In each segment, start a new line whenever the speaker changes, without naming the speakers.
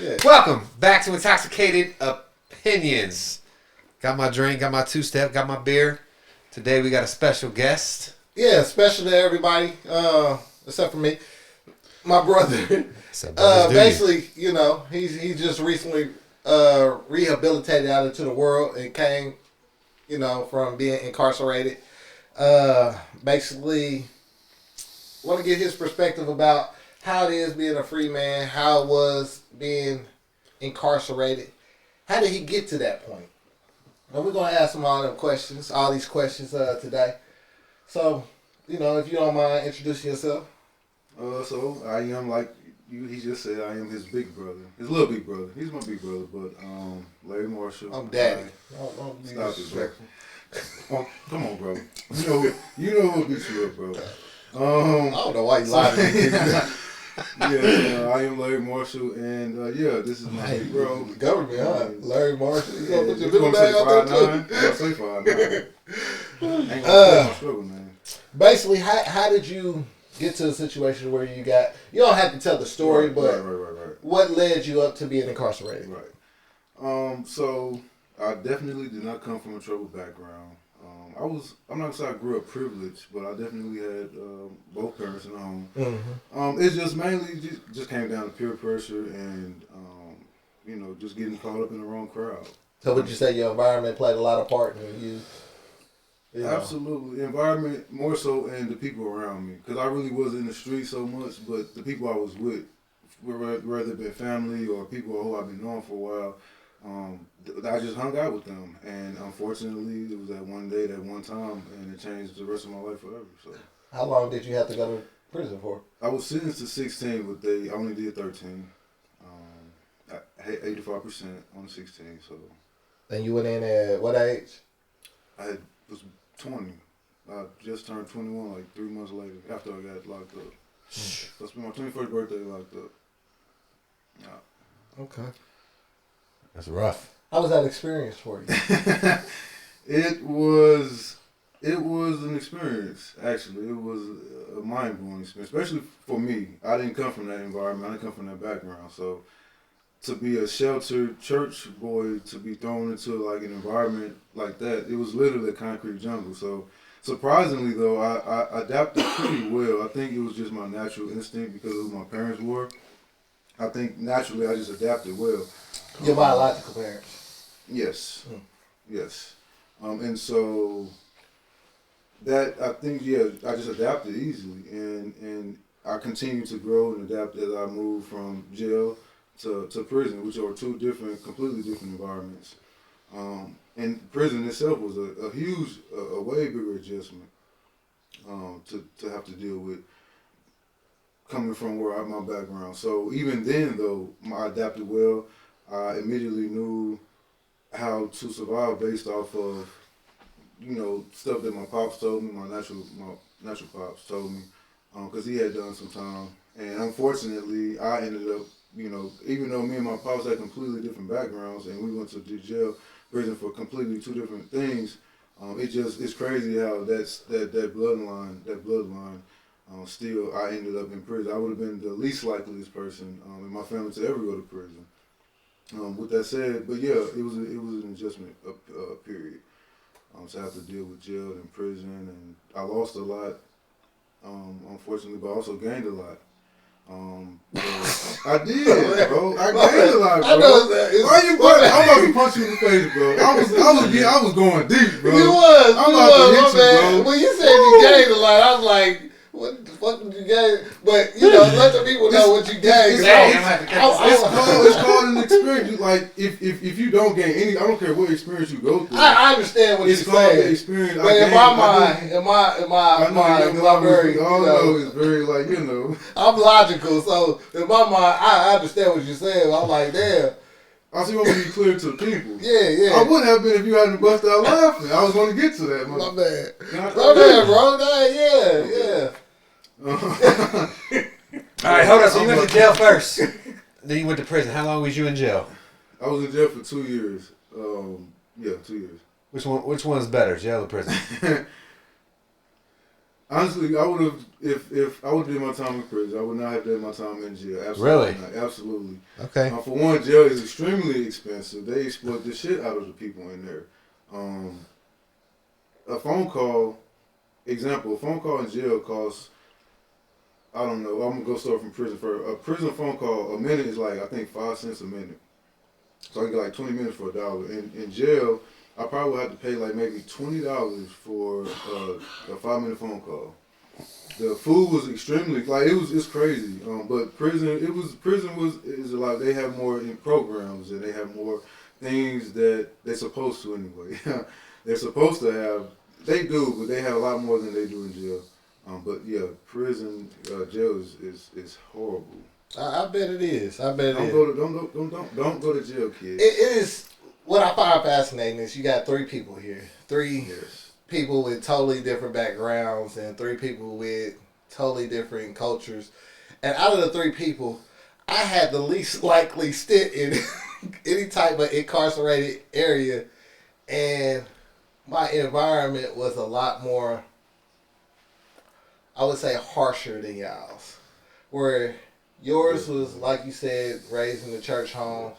Yeah.
Welcome back to Intoxicated Opinions. Got my drink, got my two-step, got my beer. Today we got a special guest.
Yeah, special to everybody, except for me. My brother. Basically, you know, he just recently rehabilitated out into the world and came, you know, from being incarcerated. Basically, want to get his perspective about how it is being a free man, how it was being incarcerated. How did he get to that point? And we're going to ask him all these questions today. So, you know, if you don't mind introducing yourself.
So I am like he just said, I am his big brother. His little big brother. He's my big brother, but Larry Marshall.
I'm daddy.
Don't stop it, bro. Oh, come on, bro. You know what beats you up, bro.
I don't know why you lied to me.
Yeah, I am Larry Marshall, and this is my big bro.
The government, huh? Larry Marshall. You gonna put your
middle
middle bag out there too?
I'm gonna say 5'9". Ain't gonna struggle, man.
Basically, how did you get to a situation where you don't have to tell the story, but
right.
what led you up to being incarcerated?
Right. So I definitely did not come from a troubled background. I'm not gonna say I grew up privileged, but I definitely had both parents in the home.
Mm-hmm.
It's just mainly just came down to peer pressure and just getting caught up in the wrong crowd.
So would you say your environment played a lot of part in you?
Absolutely, environment more so, and the people around me, because I really wasn't in the street so much, but the people I was with, whether it be family or people who I've been knowing for a while. I just hung out with them, and unfortunately, it was that one day, that one time, and it changed the rest of my life forever. So,
how long did you have to go to prison for?
I was sentenced to 16, but they only did 13. 85% on 16. So,
and you went in at what age?
I was 20. I just turned 21 like 3 months later after I got locked up. So I spent my 21st birthday locked up. Yeah.
Okay.
That's rough.
How was that experience for you?
It was an experience, actually. It was a mind-blowing experience, especially for me. I didn't come from that environment. I didn't come from that background. So to be a sheltered church boy, to be thrown into like an environment like that, it was literally a concrete jungle. So surprisingly, though, I adapted pretty well. I think it was just my natural instinct because of who my parents were. I think naturally I just adapted well.
Your biological parents?
Yes. Yes. And so that, I think, I just adapted easily. And I continued to grow and adapt as I moved from jail to prison, which are two completely different environments. And prison itself was a huge, a way bigger adjustment to have to deal with coming from my background. So even then, though, I adapted well. I immediately knew how to survive based off of, stuff that my pops told me, my natural pops told me, because he had done some time. And unfortunately, I ended up, even though me and my pops had completely different backgrounds and we went to jail, prison for completely two different things, it's crazy how that bloodline, still I ended up in prison. I would have been the least likeliest person in my family to ever go to prison. With that said, but yeah, it was an adjustment period. To have to deal with jail and prison, and I lost a lot, unfortunately, but I also gained a lot. I did, bro. I gained a lot, bro.
I know that.
Why you? I'm about to punch you in the face, bro. I was going deep, bro.
You was.
I'm about to hit you, bro.
When you said you gained a lot, I was like, what the fuck did you gain? But, let the people know what you gained.
It's called an experience. If you don't gain any, I don't care what experience you go through.
I understand what you're saying.
It's called an experience.
But in my mind,
it's very
I'm logical, so in my mind, I understand what you're saying. I'm like, damn.
I see want to be clear to the people.
Yeah.
I would have been if you hadn't busted out laughing. I was going to get to that.
My bad. My bad, bro. Yeah.
All right, hold on. So you went to jail first, then you went to prison. How long was you in jail?
I was in jail for 2 years. 2 years.
Which one's better, jail or prison?
Honestly, I would have if I would have did my time in prison. I would not have done my time in jail. Absolutely
Really?
not. Absolutely.
Okay.
For one, jail is extremely expensive. They exploit the shit out of the people in there. A phone call, example, a phone call in jail costs, I don't know, I'm going to go start from prison. For a prison phone call, a minute is like, I think 5 cents a minute. So I get like 20 minutes for $1. In jail, I probably would have to pay like maybe $20 for a 5-minute phone call. The food was extremely it's crazy. But prison is a lot. They have more in programs and they have more things that they're supposed to anyway. They're supposed to have. They do, but they have a lot more than they do in jail. But yeah, prison jail is horrible.
I bet it is. I bet it is.
Don't go to jail, kids.
It is. What I find fascinating is you got 3 people here. 3
Yes.
people with totally different backgrounds and 3 people with totally different cultures. And out of the 3 people, I had the least likely stint in any type of incarcerated area. And my environment was a lot more, I would say, harsher than y'all's. Where yours was, like you said, raised in the church home.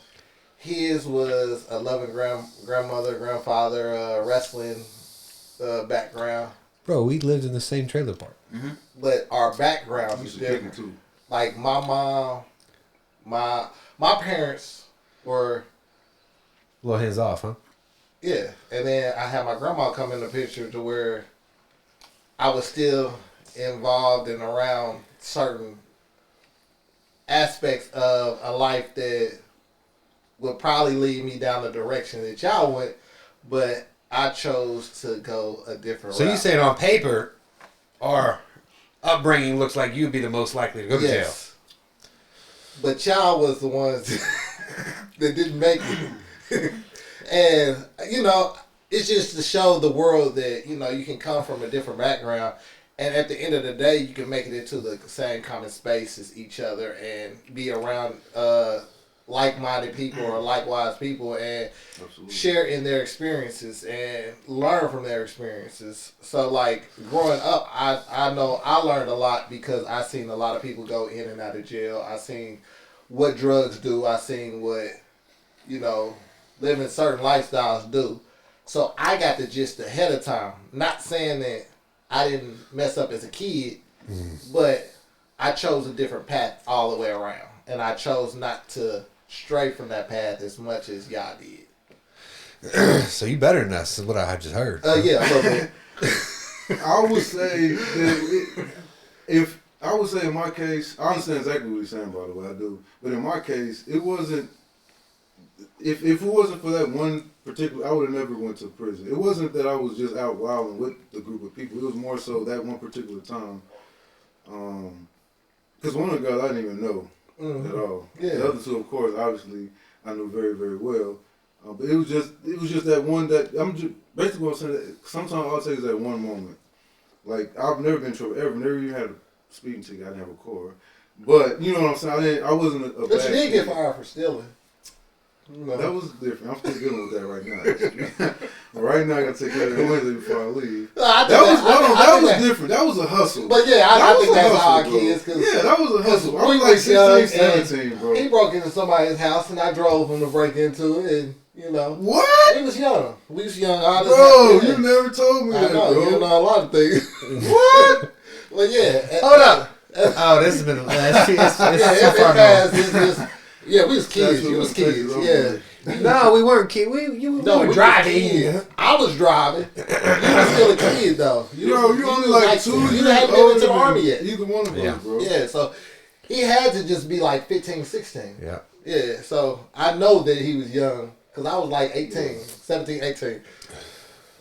His was a loving grandmother, grandfather, wrestling background.
Bro, we lived in the same trailer park.
Mm-hmm. But our background is different.
Too.
Like my mom, my parents were,
A little hands off, huh?
yeah. And then I had my grandma come in the picture to where I was still involved and around certain aspects of a life that would probably lead me down the direction that y'all went, but I chose to go a different route.
So you saying on paper, our upbringing looks like you'd be the most likely to go to jail.
But y'all was the ones that didn't make it. And, it's just to show the world that, you can come from a different background. And at the end of the day, you can make it into the same common space as each other and be around like-minded people or likewise people and
Absolutely.
share in their experiences and learn from their experiences. So, like, growing up, I know I learned a lot because I seen a lot of people go in and out of jail. I seen what drugs do. I seen what, living certain lifestyles do. So I got the gist ahead of time. Not saying that I didn't mess up as a kid, but I chose a different path all the way around. And I chose not to stray from that path as much as y'all did.
So you better than us, is what I just heard.
Yeah, a little bit.
I would say that in my case, I understand exactly what you're saying, by the way, I do. But in my case, it wasn't, if it wasn't for that one particular, I would have never went to prison. It wasn't that I was just out wilding with the group of people. It was more so that one particular time. Because one of the guys I didn't even know at all.
Yeah.
The other 2, of course, obviously, I knew very, very well. But it was just that one that, I'm just, basically what I'm saying, that sometimes all I'll say is that one moment. Like, I've never been in trouble ever, never even had a speeding ticket, I didn't have a car. But, you know what I'm saying, I wasn't a
But
bad
you did get
kid.
fired for stealing.
That was different. I'm still dealing with that right now. But right now, I got to take care of that Wednesday before I leave. That was different. That was a hustle.
But yeah, I think that's how our
bro.
kids.
Yeah, that was a hustle. I
we
was like
was young
16, 17, bro.
He broke into somebody's house and I drove him to break into it. And,
What?
we was young.
Bro, you never told me that,
know,
bro.
You know a lot of things.
What?
Well, yeah.
Hold up. Oh, this has been it's so far gone.
Yeah, we was kids. You was kids. Yeah.
No, we weren't kids. We were driving.
I was driving. You were still a kid, though.
You only like 2 years
You hadn't been into the army yet.
Either one of us, bro.
Yeah, so he had to just be like 15, 16.
Yeah.
Yeah, so I know that he was young because I was like 18, 17, 18.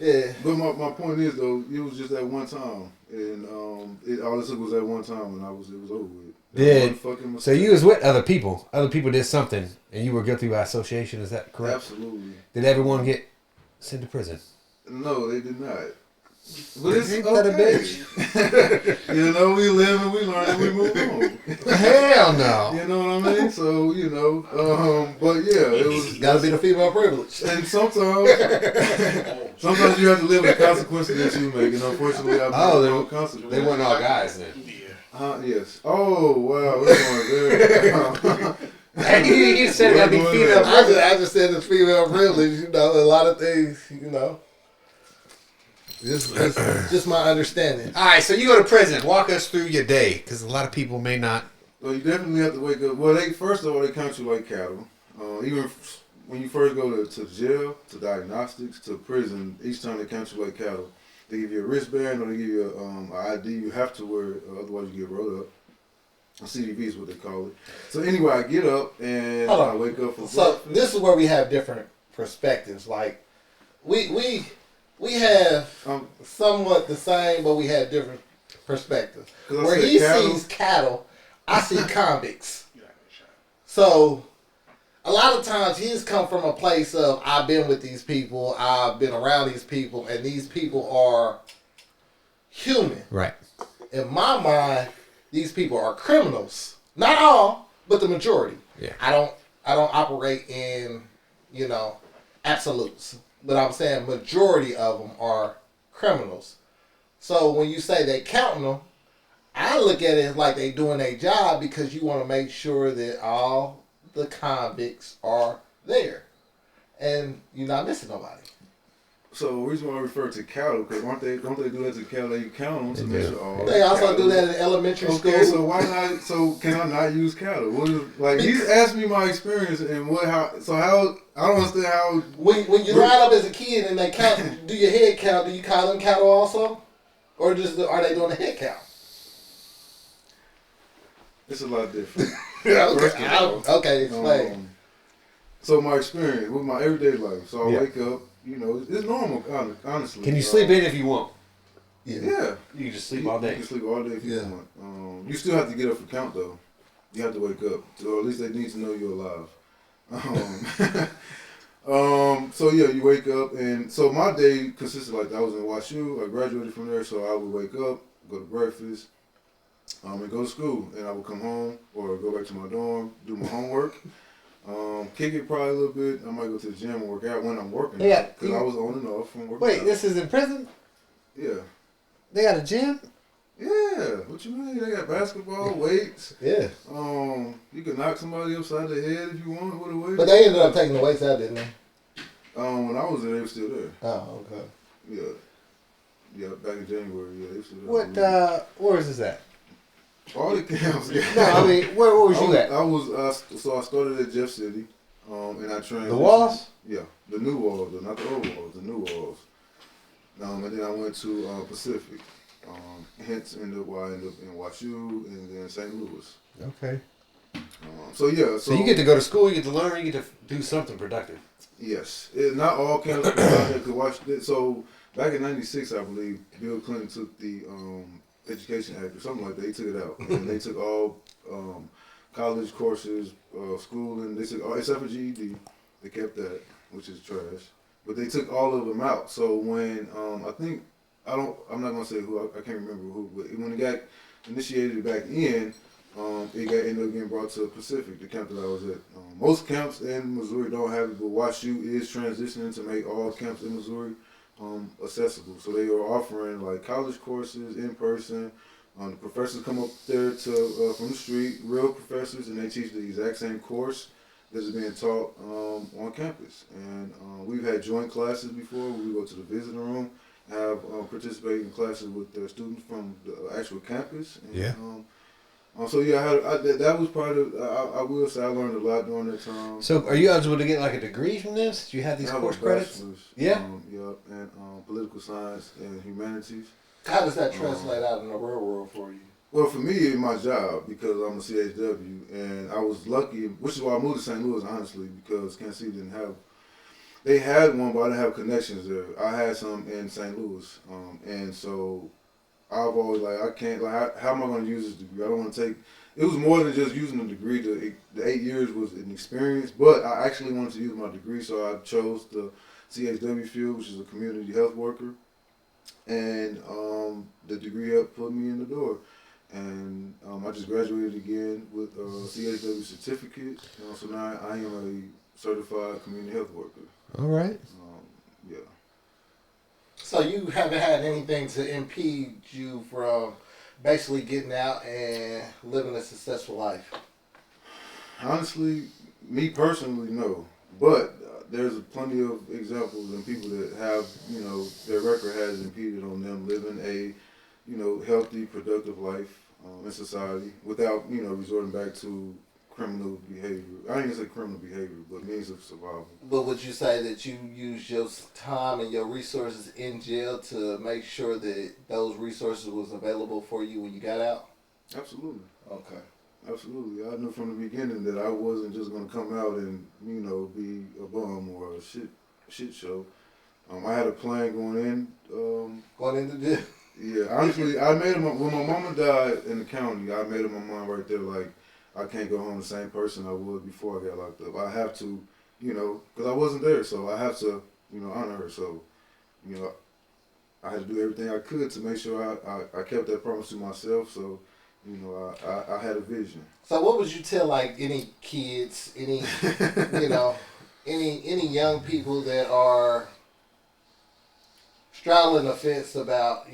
Yeah.
But my point is, though, it was just that one time. And all it took was that one time and it was over with.
So you was with other people. Other people did something, and you were guilty by association. Is that correct?
Absolutely.
Did everyone get sent to prison?
No, they did not. But it's
Ain't that a
okay. You know, we live and we learn and we move on.
Hell no.
You know what I mean? So, you know, but yeah, it was.
Gotta be the female privilege.
And sometimes you have to live with the consequences that you make. And unfortunately, I've made no consequences.
They weren't all guys then.
Yes. Oh, wow. We're going there.
You said it gotta be female.
I just said it's female privilege. You know, a lot of things. You know, just my understanding.
All right, so you go to prison. Walk us through your day, because a lot of people may not.
Well, you definitely have to wake up. Well, first of all, they count you like cattle. Even when you first go to jail, to diagnostics, to prison, each time they count you like cattle. They give you a wristband or they give you an ID you have to wear, otherwise you get rolled up. A CDV is what they call it. So anyway, I get up and I wake up for
So
breakfast.
this is where we have different perspectives. Like we have somewhat the same, but we have different perspectives. Where he sees cattle, I see convicts. So a lot of times he's come from a place of I've been with these people, I've been around these people, and these people are human.
Right.
In my mind, these people are criminals. Not all, but the majority.
Yeah.
I don't operate in, absolutes. But I'm saying majority of them are criminals. So when you say they counting them, I look at it like they doing their job because you want to make sure that all the convicts are there. And you're not missing nobody.
So the reason why I refer to cattle, because don't they do that to cattle? They count them to make sure all.
They also
cattle.
do that in elementary school.
Okay, so why not? So can I not use cattle? What is, like he's asked me my experience and how I don't understand how.
When you line up as a kid and they count, do your head count? Do you call them cattle also, or just are they doing the head count?
It's a lot different.
Okay, explain.
So my experience with my everyday life. So I wake up. It's normal, honestly.
Can you sleep in if you want?
Yeah.
You can just sleep all day.
You can sleep all day if you want. You still have to get up for count, though. You have to wake up. Or at least they need to know you're alive. So, yeah, you wake up. And so my day consisted like that. I was in WashU. I graduated from there. So I would wake up, go to breakfast, and go to school. And I would come home or go back to my dorm, do my homework. Kick it probably a little bit. I might go to the gym and work out when I'm working.
Yeah.
Because I was on and off from working.
Wait, this is in prison?
Yeah.
They got a gym?
Yeah. What you mean? They got basketball, weights.
Yeah.
You can knock somebody upside the head if you want with a weight.
But they ended up taking the weights out, didn't they?
When I was there, they were still there.
Oh, okay.
Yeah. Yeah, back in January, yeah, they were still there.
Where is this at?
All the camps. Yeah.
No, I mean, where was you at?
So I started at Jeff City, and I transitioned.
The walls?
Yeah, the new walls, not the old walls, the new walls. And then I went to Pacific. Hence, I ended up in WashU and then St. Louis.
Okay.
So
you get to go to school, you get to learn, you get to do something productive.
Yes, not all camps could watch. So back in '96, I believe Bill Clinton took the Education Act or something like that. He took it out, and they took all college courses, schooling. They took all except for GED. They kept that, which is trash. But they took all of them out. So when I'm not gonna say who. I can't remember who. But when it got initiated back in, ended up getting brought to Pacific, the camp that I was at. Most camps in Missouri don't have it, but WashU is transitioning to make all camps in Missouri accessible. So they are offering like college courses in person. The professors come up there from the street, real professors, and they teach the exact same course that is being taught on campus. And we've had joint classes before. We go to the visitor room, have participated in classes with the students from the actual campus. And,
yeah.
So that was part of. I will say I learned a lot during that time.
So are you eligible to get like a degree from this? Do you have these course credits? Yeah.
And political science and humanities.
How does that translate out in the real world for you?
Well, for me, it's my job because I'm a CHW, and I was lucky, which is why I moved to St. Louis, honestly, because Kansas City didn't have. They had one, but I didn't have connections there. I had some in St. Louis, and so. I've always I can't how am I going to use this degree? I don't want to take. It was more than just using the degree. The 8 years was an experience, but I actually wanted to use my degree, so I chose the CHW field, which is a community health worker. and the degree helped put me in the door. And I just graduated again with a CHW certificate. So now I am a certified community health worker.
All right.
Yeah.
So you haven't had anything to impede you from basically getting out and living a successful life?
Honestly, me personally, no. But there's plenty of examples and people that have, their record has impeded on them living a, healthy, productive life in society without, resorting back to criminal behavior. I ain't gonna say criminal behavior, but means of survival.
But would you say that you use your time and your resources in jail to make sure that those resources was available for you when you got out?
Absolutely.
Okay.
Absolutely. I knew from the beginning that I wasn't just going to come out and, be a bum or a shit show. I had a plan going in.
Going into jail?
Yeah, honestly, I made when my mama died in the county, I made up my mind right there, like, I can't go home the same person I was before I got locked up. I have to, because I wasn't there, so I have to, honor her. So, I had to do everything I could to make sure I kept that promise to myself. So, I had a vision.
So what would you tell like any kids, any any young people that are straddling the fence about,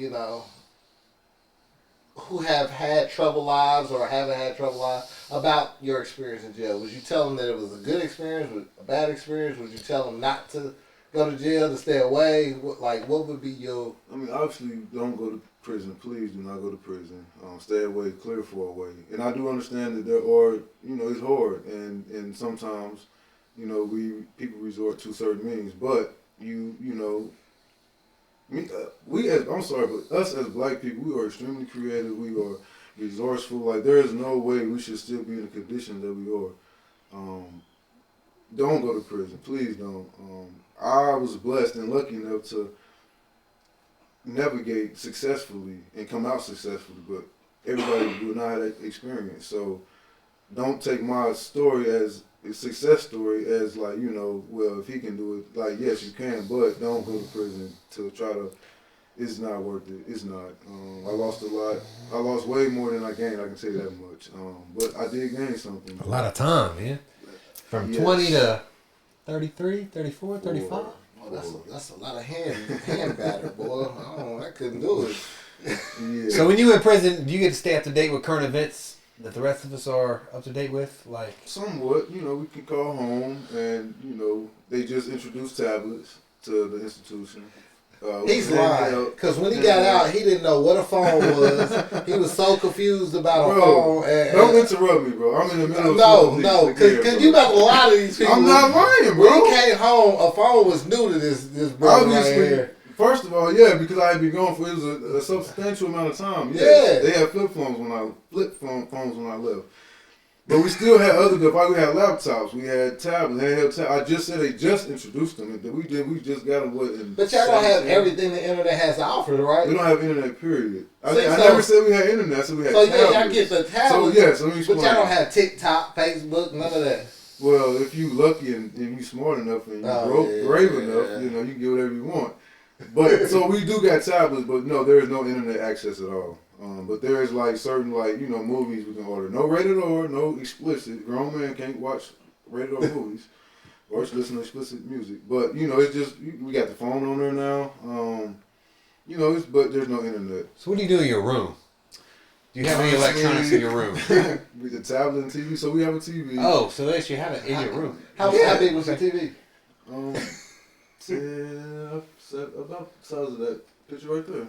who have had troubled lives or haven't had troubled lives about your experience in jail? Would you tell them that it was a good experience, a bad experience? Would you tell them not to go to jail, to stay away? What would be your...
I mean, obviously, don't go to prison. Please do not go to prison. Stay away, clear for away. And I do understand that there are, it's hard. And sometimes, people resort to certain means. But, I'm sorry, but us as black people, we are extremely creative. We are resourceful. Like, there is no way we should still be in the condition that we are. Don't go to prison. Please don't. I was blessed and lucky enough to navigate successfully and come out successfully, but everybody will not have that experience. So don't take my story as a success story as like, well, if he can do it, like, yes, you can, but don't go to prison to try to, it's not worth it. It's not. I lost a lot. I lost way more than I gained, I can say that much. But I did gain something.
A lot of time, man. From 20 to 33, 34, 35.
Oh, that's a lot of hand batter, boy. I couldn't do it.
Yeah.
So when you in prison, do you get to stay up to date with current events that the rest of us are up to date with? Like
somewhat, we can call home, and they just introduced tablets to the institution.
He's lying, because when he got out, he didn't know what a phone was. He was so confused about a phone.
Don't interrupt me, bro. I'm in the middle of
No, because you about to lie to these people.
I'm not lying, bro.
When he came home, a phone was new to this brother right here.
First of all, yeah, because I had been gone for a substantial amount of time.
Yeah.
They had flip phones when I left. But we still had other devices. We had laptops. We had tablets. I just said they just introduced them. We just got them.
But y'all don't have everything the internet has to offer, right?
We don't have internet, period. I never said we had internet. I said we had tablets.
So y'all get the tablets.
So yes, let me explain.
But y'all don't have TikTok, Facebook, none of that.
Well, if you lucky and you smart enough and you brave enough, you can get whatever you want. But so we do got tablets, but no, there is no internet access at all. But there is like certain movies we can order. No rated R, no explicit. Grown man can't watch rated R movies or listen to explicit music. But it's just we got the phone on there now. But there's no internet.
So what do you do in your room? Do you have any electronics in your room?
With the tablet and TV, so we have a TV.
Oh, so at least you have it in your room.
How big was the TV?
About the size of that picture right there.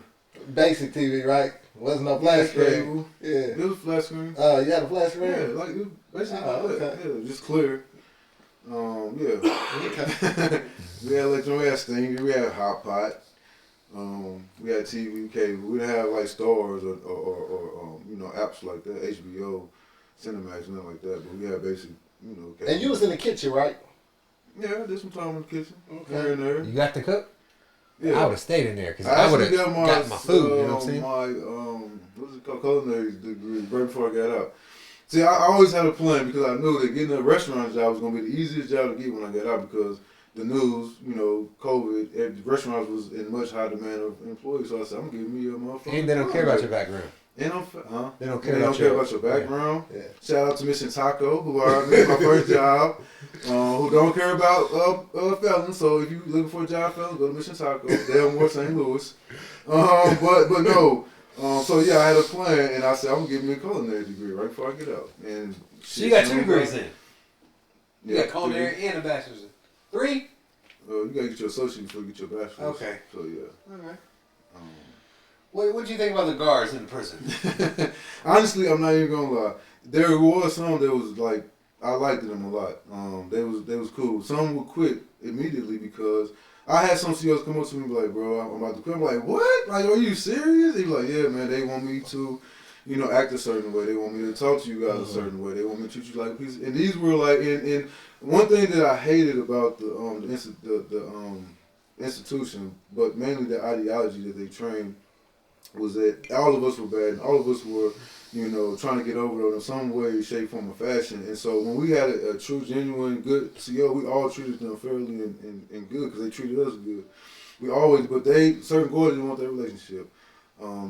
Basic TV, right? Wasn't no flat screen. Yeah.
It was a flat screen.
You had a flat screen?
Yeah, like it basically
okay.
Yeah, just clear. Okay. We had electronic, we had Stinger, we had Hot Pot. We had TV cable. We didn't have like stars or apps like that, HBO, Cinemax, nothing like that. But we had basic, cable.
And you was in the kitchen, right?
Yeah, I did some time in the kitchen.
Okay.
Here and there.
You got to cook?
Yeah.
I would have stayed in there because I would have got my food. You know what I'm saying?
What's it called? Culinary degree. Right before I got out. See, I always had a plan because I knew that getting a restaurant job was gonna be the easiest job to get when I got out because the news, COVID, the restaurants was in much high demand of employees. So I said, I'm giving me a motherfucker.
And they don't care about your background.
They don't care
about
your background.
Yeah.
Shout out to Mission Taco, who hired me my first job. Who don't care about felons. So if you looking for a job, felons, go to Mission Taco. They're more St. Louis. But no. So yeah, I had a plan, and I said I'm gonna give me a culinary degree right before I get out. And
So you got 2 degrees then. You
Yeah,
got culinary and a bachelor's. 3?
you gotta get your associate before you get your bachelor's.
Okay.
So yeah.
Okay. What do you think about the guards in the prison?
Honestly, I'm not even gonna lie. There was some that was like I liked them a lot. They was cool. Some would quit immediately because I had some CEOs come up to me and be like, bro, I'm about to quit. I'm like, what? Like, are you serious? He was like, yeah, man, they want me to, act a certain way. They want me to talk to you guys a certain way. They want me to treat you like a piece. And these were like, and one thing that I hated about the institution, but mainly the ideology that they trained, was that all of us were bad and all of us were, trying to get over it in some way, shape, form, or fashion. And so when we had a true, genuine, good CEO, we all treated them fairly and good because they treated us good. Certain guards didn't want that relationship.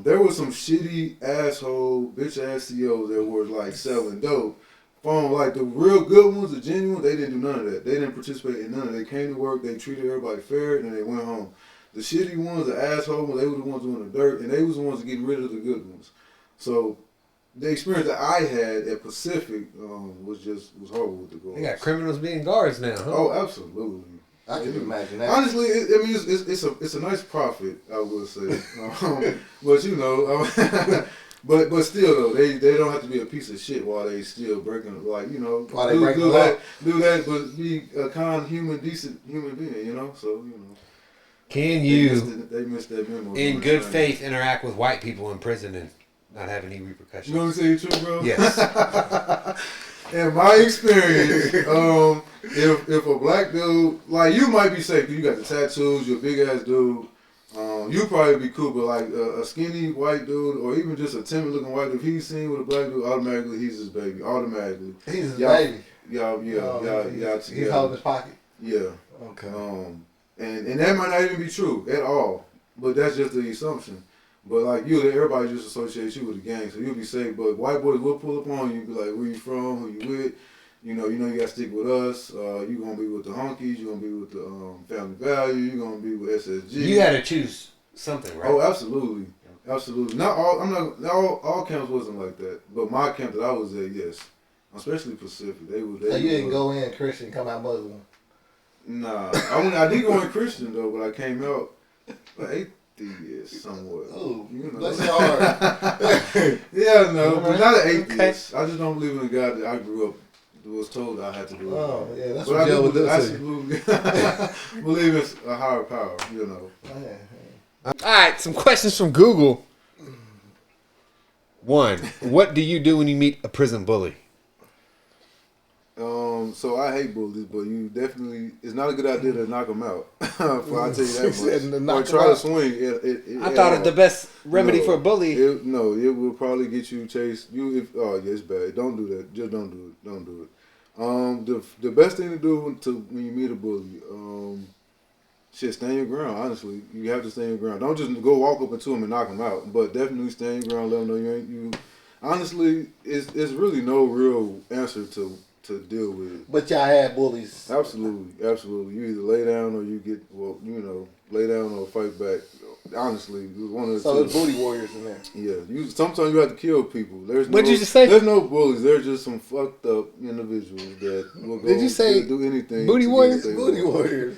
There was some shitty asshole, bitch ass CEOs that were like selling dope. From like the real good ones, the genuine, they didn't do none of that. They didn't participate in none of it. They came to work, they treated everybody fair, and then they went home. The shitty ones, the asshole ones, they were the ones doing the dirt, and they was the ones getting rid of the good ones. So the experience that I had at Pacific was horrible with the guards.
They got criminals being guards now, huh?
Oh, absolutely.
I can imagine that.
Honestly, it's a nice profit, I would say. But but still though, they don't have to be a piece of shit while they still breaking
While they
do
breaking the law.
do that, but be a kind, decent human being, So
Can you,
they missed that memo.
in good faith, interact with white people in prison and not have any repercussions?
You know what I'm saying, true, bro?
Yes.
In my experience, if a black dude, like, you might be safe, you got the tattoos, you're a big ass dude, you probably be cool, but like a skinny white dude, or even just a timid looking white dude, if he's seen with a black dude, automatically he's his baby, automatically.
He's his baby.
Y'all
He's holding his pocket.
Yeah.
Okay.
And that might not even be true at all, but that's just the assumption. But like everybody just associates you with the gang, so you'll be safe. But white boys will pull up on you, be like, where you from, who you with, you gotta stick with us. You gonna be with the honkies, you gonna be with the family value, you gonna be with SSG.
You had to choose something, right?
Oh, absolutely, absolutely. Not all camps wasn't like that, but my camp that I was at, yes, especially Pacific. They
So you didn't go in Christian, come out Muslim.
Nah, I did go in Christian though, but I came out atheist somewhat.
Oh,
Bless
your heart.
Yeah, no, but not an atheist. Okay. I just don't believe in a God that I grew up was told I had to do.
Oh, yeah, that's
but
what
I
would do.
Absolutely believe it's a higher power.
All right, some questions from Google. 1, what do you do when you meet a prison bully?
So I hate bullies, but it's not a good idea to knock them out. I'll tell you that much. Or try to swing.
I thought the best remedy for a bully.
It will probably get you chased. Yeah, it's bad. Don't do that. Just don't do it. Don't do it. The best thing to do when you meet a bully, stand your ground. Honestly, you have to stand your ground. Don't just go walk up into them and knock them out. But definitely stand your ground. Let them know you ain't you. Honestly, it's really no real answer to deal with.
But y'all had bullies.
Absolutely. You either lay down or you get lay down or fight back. Honestly, it was one of the
So there's booty warriors in there.
Yeah, sometimes you have to kill people.
What'd you just say?
There's no bullies. There's just some fucked up individuals that will go.
Did you say
do anything?
Booty warriors?
Booty warriors.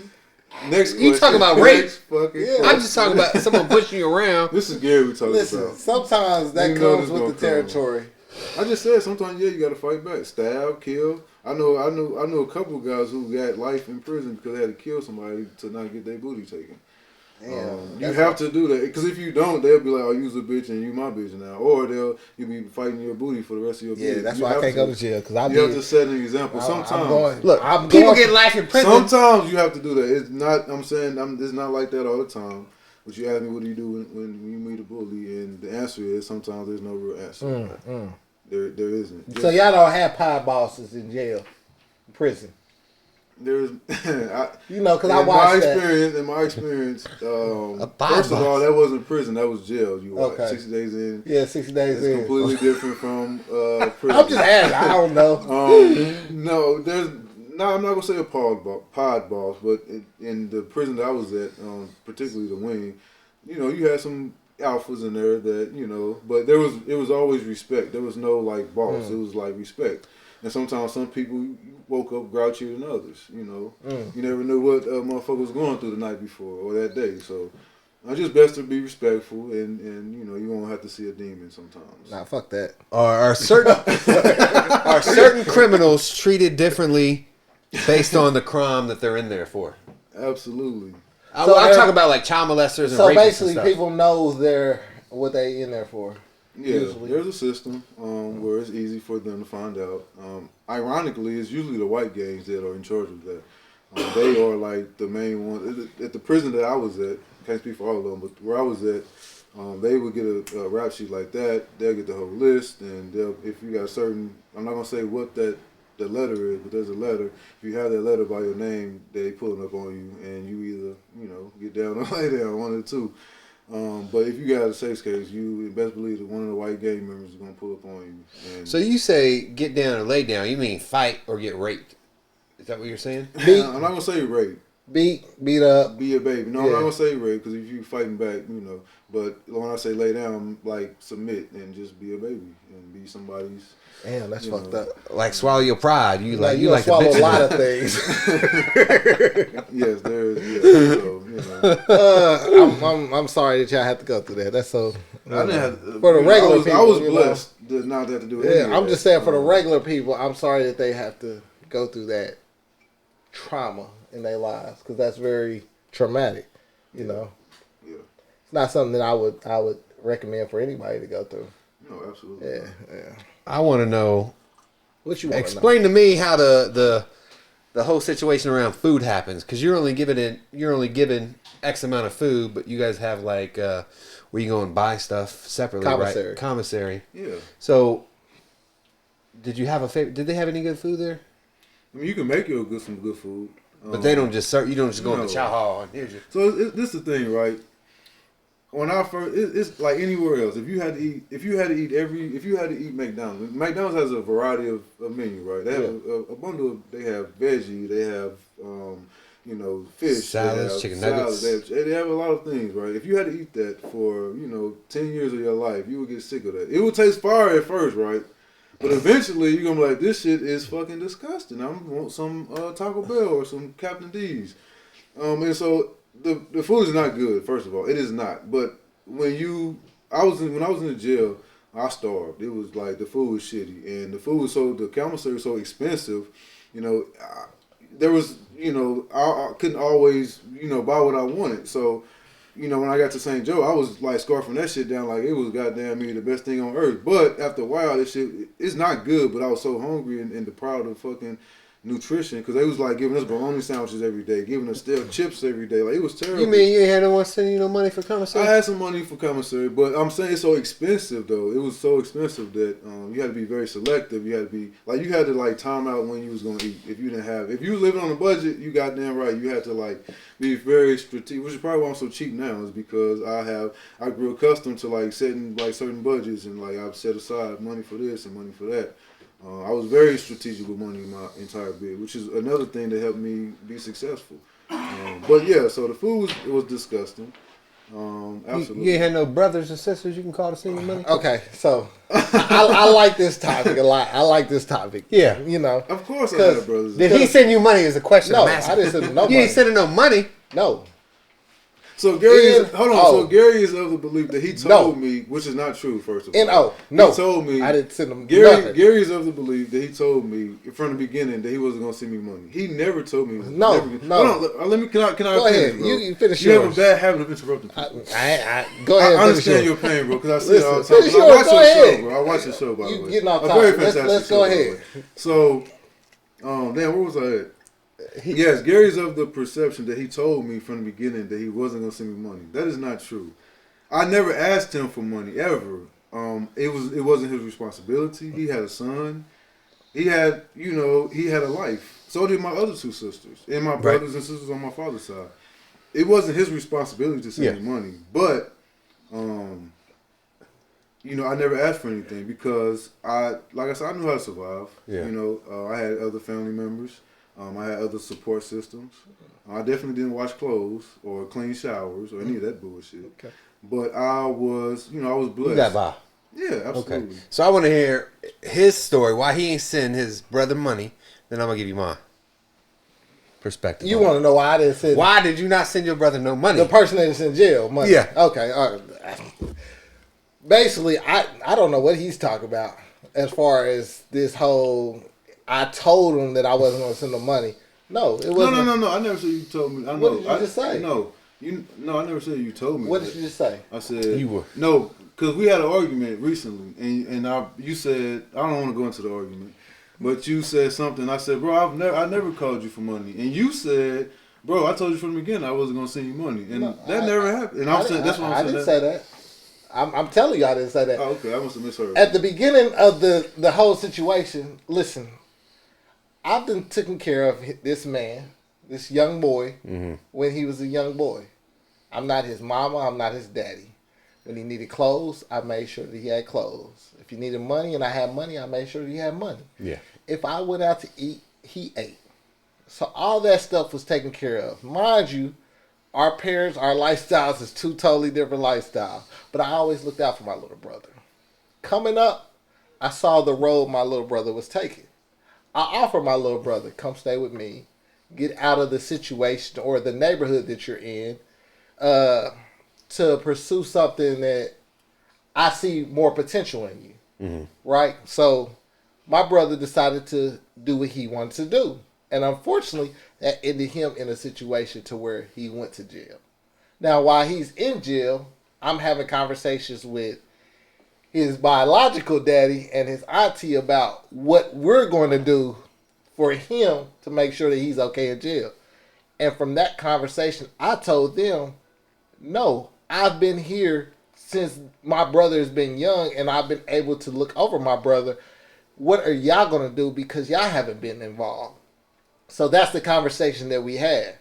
Next question.
You talking about rape?
Yeah.
I'm just talking about someone pushing you around.
This is Gary we talking about.
Sometimes that comes with the territory.
I just said sometimes you got to fight back, stab, kill. I know a couple of guys who got life in prison because they had to kill somebody to not get their booty taken.
Damn,
you have to do that because if you don't, they'll be like, "Oh, you's a bitch and you my bitch now," or you'll be fighting your booty for the rest of your booty.
Yeah, that's why I can't go to jail because
you have to set an example. Sometimes,
people get life in prison.
Sometimes you have to do that. It's not. I'm saying it's not like that all the time. But you ask me, what do you do when you meet a bully? And the answer is sometimes there's no real answer. There isn't.
So y'all don't have pie bosses in jail, prison.
there's,
Because I watched that.
In my experience,
box.
first of all, that wasn't prison, that was jail. You watch
Okay.
60 days in.
Yeah, 60 days
It's
in.
completely different from prison.
I'm just asking. I don't know.
No, I'm not gonna say a pod boss, but in the prison that I was at, particularly the wing, you had some alphas in there that but it was always respect. There was no like boss. It was like respect. And sometimes some people woke up grouchier than others. You never knew what a motherfucker was going through the night before or that day. So it's just best to be respectful, and you won't have to see a demon sometimes.
Nah, fuck that.
Are certain criminals treated differently based on the crime that they're in there for?
Absolutely.
I'm talking about like child molesters and
So
rapists
basically,
and stuff.
people knows what they in there for.
Yeah,
Usually.
there's a system where it's easy for them to find out. Ironically, it's usually the white gangs that are in charge of that. They are like the main ones. At the prison that I was at, can't speak for all of them, but where I was at, they would get a rap sheet like that. They'll get the whole list, and if you got a certain, I'm not gonna say what the letter is, but there's a letter. If you have that letter by your name, they pull it up on you, and you either get down or lay down, one of the two. But if you got a safe case, you best believe that one of the white gang members is gonna pull up on you. And
So you say get down or lay down? You mean fight or get raped? Is that what you're saying?
I'm not gonna say rape.
Beat up.
Be a baby. No,
Yeah.
I'm not gonna say rape because if you fighting back, But when I say lay down, like submit and just be a baby and be somebody's.
Damn, that's fucked up.
Like swallow your pride. You like
you
like
swallow
the bitch.
a lot of things.
Yes, there is. Yeah, so
I'm sorry that y'all have to go through that. That's so.
I didn't have
For the regular people,
I was blessed to not have to do it.
Yeah, I'm just saying for the regular people, I'm sorry that they have to go through that trauma in their lives because that's very traumatic.
Yeah.
It's not something that I would recommend for anybody to go through.
No, absolutely.
Yeah.
I want to know.
What you want to know?
Explain to me how the whole situation around food happens because you're only given X amount of food, but you guys have like where you go and buy stuff separately,
Commissary.
right? Commissary.
Yeah.
So, did you have a favorite? Did they have any good food there?
I mean, you can make some good food,
But they don't just serve. You don't just go in the chow hall and here's your.
So this is the thing, right? When I first, it's like anywhere else. If you had to eat McDonald's has a variety of menu, right? They have a bundle. They have veggie. They have fish,
salads, chicken nuggets.
They have a lot of things, right? If you had to eat that for 10 years of your life, you would get sick of that. It would taste fire at first, right? But eventually, you're gonna be like, this shit is fucking disgusting. I want some Taco Bell or some Captain D's. And so the food is not good. First of all, it is not. But when I was in the jail, I starved. It was like the food was shitty, and the commissary was so expensive. There was I couldn't always buy what I wanted. So when I got to St. Joe, I was like scarfing that shit down like it was goddamn me the best thing on earth. But after a while, this shit it's not good. But I was so hungry and deprived of fucking nutrition because they was like giving us bologna sandwiches every day, giving us stale chips every day. Like it was terrible.
You mean you ain't had no one sending you no money for commissary?
I had some money for commissary, but I'm saying it's so expensive though. It was so expensive that you had to be very selective. You had to like time out when you was gonna eat. If you was living on a budget, you goddamn right. You had to like be very strategic, which is probably why I'm so cheap now. Is because I grew accustomed to like setting like certain budgets and like I've set aside money for this and money for that. I was very strategic with money in my entire bid, which is another thing that helped me be successful. But yeah, so the food was disgusting. Absolutely.
You ain't had no brothers or sisters you can call to send you money?
Okay, so I like this topic a lot. I like this topic.
Yeah.
Of course I had brothers.
Did he send you money is a question
No,
I'm asking.
I didn't send him no
You
money.
ain't sending no money.
No.
So Gary
N-O.
So Gary is of the belief that he told me, which is not true. First of all,
N-O. No.
He told me
I didn't send him
Gary
nothing.
is of the belief that he told me from the beginning that he wasn't gonna send me money. He never told me.
No.
Hold on, let me. Can I?
Go
finish,
ahead.
bro?
You finish
You have
yours.
a bad habit of interrupting people.
Go ahead.
I understand
finish
your
yours.
pain, bro, because I see it all the
Listen,
time.
finish
I
yours,
watch
go
your
ahead.
show, bro. I watch your show, by the
You
way.
getting off
A
topic.
very
Let's
fantastic
go
show, by the
ahead.
way. So, damn, where was I at? Yes, Gary's of the perception that he told me from the beginning that he wasn't gonna send me money. That is not true. I never asked him for money ever. It wasn't his responsibility. He had a son. he had, he had a life. So did my other two sisters and my brothers and sisters on my father's side. It wasn't his responsibility to send me money, but I never asked for anything because like I said, I knew how to survive.
Yeah.
I had other family members. I had other support systems. I definitely didn't wash clothes or clean showers or any of that bullshit.
Okay.
But I was blessed.
You got by.
Yeah, absolutely.
Okay. So I want to hear his story, why he ain't send his brother money. Then I'm going to give you mine. Perspective.
You want to know why I didn't send?
Why did you not send your brother no money?
The person that's in jail money.
Yeah.
Okay. All right. Basically, I don't know what he's talking about as far as this whole. I told him that I wasn't going to send him money. No, it wasn't.
No. I never said you told me.
What did you just say?
No, I never said you told me.
What did you just say?
I said
You were.
No, because we had an argument recently, and you said I don't want to go into the argument, but you said something. I said, bro, I never called you for money, and you said, bro, I told you from the beginning I wasn't going to send you money, and that never happened. And I'm saying that's what I'm saying.
I didn't say that. I'm telling you, I didn't say that.
Oh, okay, I must have misheard.
At the beginning of the whole situation, listen, I've been taking care of this man, this young boy, when he was a young boy. I'm not his mama. I'm not his daddy. When he needed clothes, I made sure that he had clothes. If he needed money and I had money, I made sure that he had money.
Yeah.
If I went out to eat, he ate. So all that stuff was taken care of. Mind you, our parents, our lifestyles is two totally different lifestyles. But I always looked out for my little brother. Coming up, I saw the road my little brother was taking. I offered my little brother, come stay with me, get out of the situation or the neighborhood that you're in, to pursue something that I see more potential in you. Right? So my brother decided to do what he wanted to do. And unfortunately, that ended him in a situation to where he went to jail. Now, while he's in jail, I'm having conversations with his biological daddy and his auntie about what we're going to do for him to make sure that he's okay in jail. And from that conversation, I told them, no, I've been here since my brother has been young and I've been able to look over my brother. What are y'all going to do because y'all haven't been involved? So that's the conversation that we had.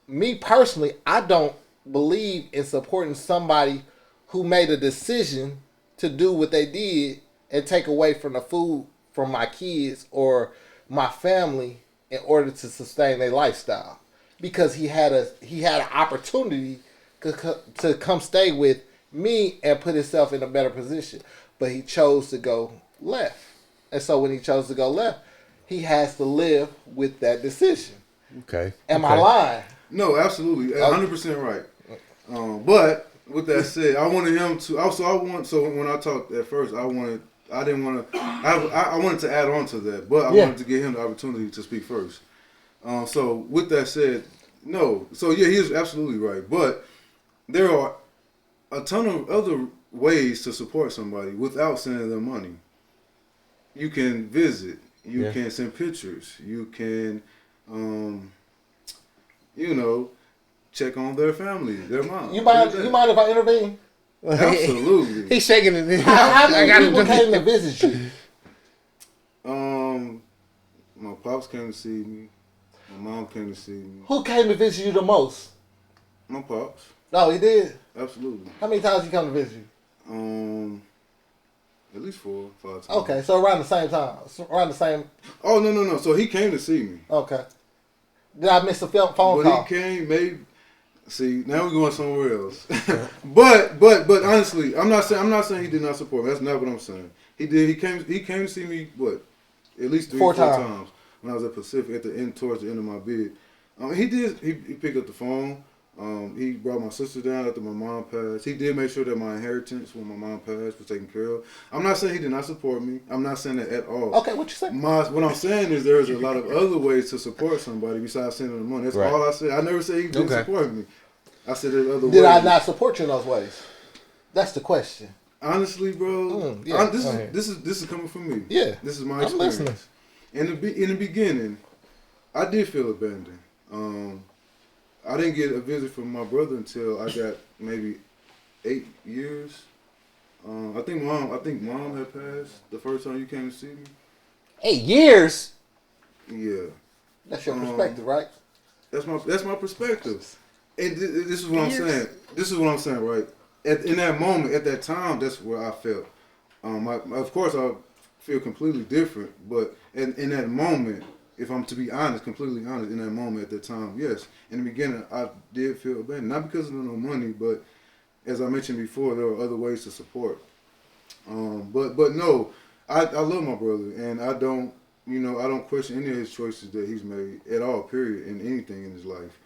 Me personally, I don't believe in supporting somebody who made a decision to do what they did and take away from the food from my kids or my family in order to sustain their lifestyle. Because he had an opportunity to come stay with me and put himself in a better position. But he chose to go left. And so when he chose to go left, he has to live with that decision.
Okay.
Am I lying?
No, absolutely, 100% right. But with that said, I wanted him to. So when I talked at first, I wanted to add on to that, but I wanted to give him the opportunity to speak first. So with that said, no. So yeah, he is absolutely right. But there are a ton of other ways to support somebody without sending them money. You can visit. You can send pictures. You can, check on their family, their mom.
You mind if I intervene?
Absolutely.
He's shaking it.
How many people came to visit you?
My pops came to see me. My mom came to see me.
Who came to visit you the most?
My pops.
No, he did.
Absolutely.
How many times he come to visit you?
At least 4 or 5 times.
Okay, so around the same time. Around the same.
Oh no. So he came to see me.
Okay. Did I miss a phone call?
But he came, maybe. See, now we're going somewhere else. but honestly, I'm not saying he did not support me. That's not what I'm saying. He did. He came to see me. What? At least 3 or 4 times when I was at Pacific at the end, towards the end of my bid. He did. He picked up the phone. He brought my sister down after my mom passed. He did make sure that my inheritance when my mom passed was taken care of. I'm not saying he did not support me. I'm not saying that at all.
Okay, what you say?
What I'm saying is there's a lot of other ways to support somebody besides sending them money. That's all I said. I never said he didn't support me. I said there's other ways.
Did I not support you in those ways? That's the question.
Honestly, bro, this is coming from me.
Yeah,
this is my experience. In the beginning, I did feel abandoned. I didn't get a visit from my brother until I got maybe 8 years. I think mom had passed the first time you came to see me.
8 years?
Yeah.
That's your perspective, right?
That's my perspective. And this is what I'm saying. This is what I'm saying, right? In that moment, at that time, that's where I felt. Of course, I feel completely different, but in that moment, if I'm to be honest, completely honest, in that moment at that time, yes. In the beginning, I did feel abandoned, not because of no money, but as I mentioned before, there were other ways to support. But no, I love my brother, and I don't question any of his choices that he's made at all. Period, in anything in his life.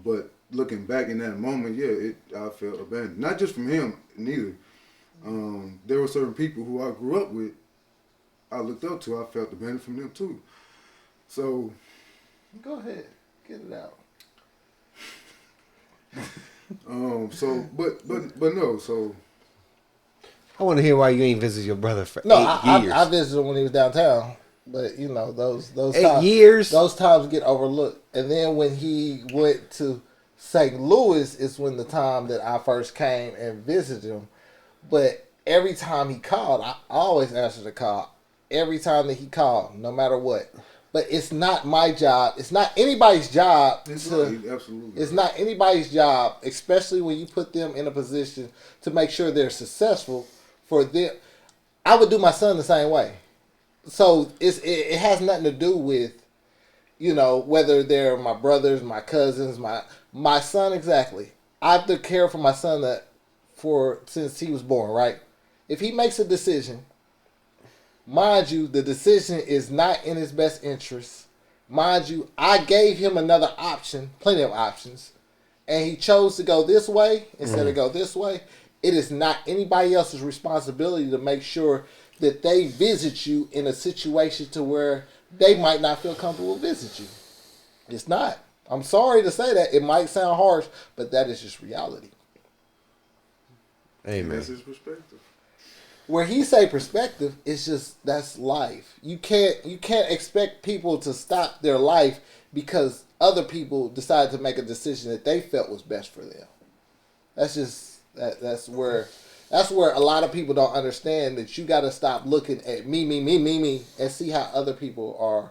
But looking back in that moment, yeah, I felt abandoned. Not just from him, neither. There were certain people who I grew up with, I looked up to. I felt abandoned from them too. So,
go ahead, get it out.
But no. So,
I want to hear why you ain't visit your brother for
no,
8 years.
I visited him when he was downtown, but those
8
times,
years.
those times get overlooked. And then when he went to St. Louis, is when the time that I first came and visited him. But every time he called, I always answered the call. Every time that he called, no matter what. But it's not my job. It's not anybody's job.
absolutely.
It's not anybody's job, especially when you put them in a position to make sure they're successful for them. I would do my son the same way. So it has nothing to do with, whether they're my brothers, my cousins, my son exactly. I've to care for my son since he was born, right? If he makes a decision, mind you, the decision is not in his best interest. Mind you, I gave him another option, plenty of options, and he chose to go this way instead of go this way. It is not anybody else's responsibility to make sure that they visit you in a situation to where they might not feel comfortable visit you. It's not. I'm sorry to say that. It might sound harsh, but that is just reality.
Amen.
That's his perspective.
Where he say perspective, it's just that's life. You can't expect people to stop their life because other people decided to make a decision that they felt was best for them. That's just that's where a lot of people don't understand that you got to stop looking at me, and see how other people are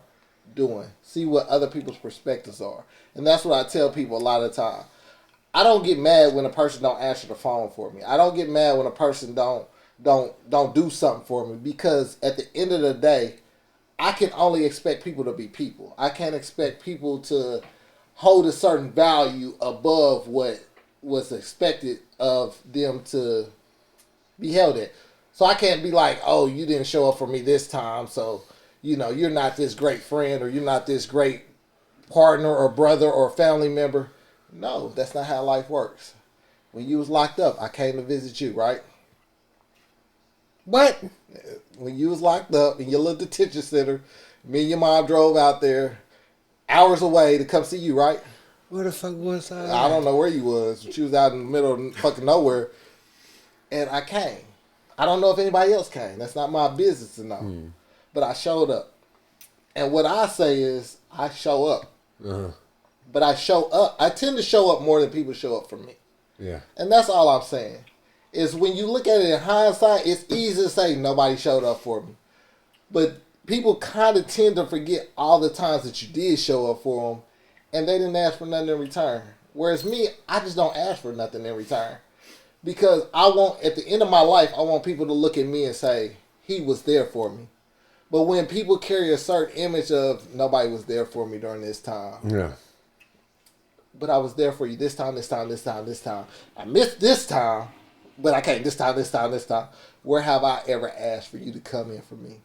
doing. See what other people's perspectives are, and that's what I tell people a lot of the time. I don't get mad when a person don't answer the phone for me. I don't get mad when a person don't do something for me, because at the end of the day, I can only expect people to be people. I can't expect people to hold a certain value above what was expected of them to be held at. So I can't be like, oh, you didn't show up for me this time, so you're not this great friend, or you're not this great partner or brother or family member. No, that's not how life works. When you was locked up, I came to visit you, right? But when you was locked up in your little detention center, me and your mom drove out there hours away to come see you, right?
Where the fuck was I?
I don't know where you was, but you was out in the middle of fucking nowhere. And I came. I don't know if anybody else came. That's not my business to know. But I showed up. And what I say is, I show up.
Uh-huh.
But I show up. I tend to show up more than people show up for me.
Yeah.
And that's all I'm saying. Is when you look at it in hindsight, it's easy to say nobody showed up for me. But people kind of tend to forget all the times that you did show up for them, and they didn't ask for nothing in return. Whereas me, I just don't ask for nothing in return. Because at the end of my life, I want people to look at me and say, he was there for me. But when people carry a certain image of nobody was there for me during this time.
Yeah.
But I was there for you this time. I missed this time. But I came this time. Where have I ever asked for you to come in for me?